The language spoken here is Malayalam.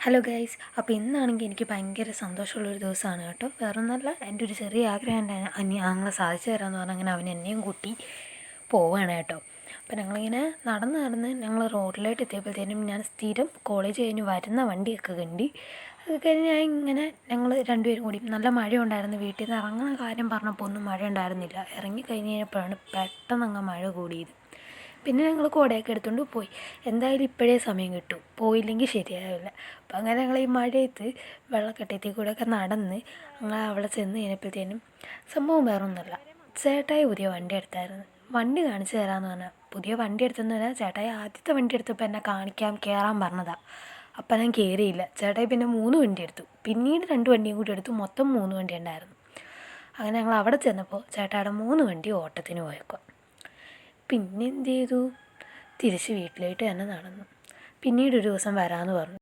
ഹലോ ഗൈസ്, അപ്പോൾ ഇന്നാണെങ്കിൽ എനിക്ക് ഭയങ്കര സന്തോഷമുള്ളൊരു ദിവസമാണ് കേട്ടോ. വേറൊന്നല്ല, എൻ്റെ ഒരു ചെറിയ ആഗ്രഹം എൻ്റെ ആങ്ങളെ സാധിച്ചു തരാമെന്ന് പറഞ്ഞാൽ അങ്ങനെ അവൻ എന്നെയും കൂട്ടി പോവുകയാണ് കേട്ടോ. അപ്പോൾ ഞങ്ങളിങ്ങനെ നടന്ന് ഞങ്ങൾ റോഡിലോട്ട് എത്തിയപ്പോഴത്തേനും ഞാൻ സ്ഥിരം കോളേജ് കഴിഞ്ഞ് വരുന്ന വണ്ടിയൊക്കെ കണ്ടി. അത് കഴിഞ്ഞ് ഞങ്ങൾ രണ്ടുപേരും കൂടി നല്ല മഴ ഉണ്ടായിരുന്നു. വീട്ടിൽ നിന്ന് ഇറങ്ങുന്ന കാര്യം പറഞ്ഞപ്പോൾ ഒന്നും മഴ ഉണ്ടായിരുന്നില്ല. ഇറങ്ങിക്കഴിഞ്ഞ് കഴിഞ്ഞപ്പോഴാണ് പെട്ടെന്ന് മഴ കൂടിയത്. പിന്നെ ഞങ്ങൾ കുടയൊക്കെ എടുത്തുകൊണ്ട് പോയി. എന്തായാലും ഇപ്പോഴേ സമയം കിട്ടും, പോയില്ലെങ്കിൽ ശരിയാവില്ല. അപ്പം അങ്ങനെ ഞങ്ങൾ ഈ മഴയത്ത് വെള്ളക്കെട്ടത്തിൽ കൂടെയൊക്കെ നടന്ന് ഞങ്ങൾ അവിടെ ചെന്ന് കഴിഞ്ഞപ്പോഴത്തേനും സംഭവം വേറൊന്നുമല്ല, ചേട്ടായി പുതിയ വണ്ടി എടുത്തായിരുന്നു. വണ്ടി കാണിച്ചു തരാമെന്ന് പറഞ്ഞാൽ പുതിയ വണ്ടി എടുത്തെന്ന് പറഞ്ഞാൽ ചേട്ടായി ആദ്യത്തെ വണ്ടി എടുത്തപ്പോൾ എന്നെ കയറാൻ പറഞ്ഞതാണ്. അപ്പം ഞാൻ കയറിയില്ല. ചേട്ടായി പിന്നെ 3 വണ്ടി എടുത്തു, പിന്നീട് 2 വണ്ടിയും കൂടി എടുത്തു, മൊത്തം 3 വണ്ടി ഉണ്ടായിരുന്നു. അങ്ങനെ ഞങ്ങൾ അവിടെ ചെന്നപ്പോൾ ചേട്ടായുടെ 3 വണ്ടി ഓട്ടത്തിന് പോയേക്കുക. പിന്നെ എന്ത് ചെയ്തു, തിരിച്ച് വീട്ടിലേക്ക് തന്നെ നടന്നു. പിന്നീടൊരു ദിവസം വരാമെന്ന് പറഞ്ഞു.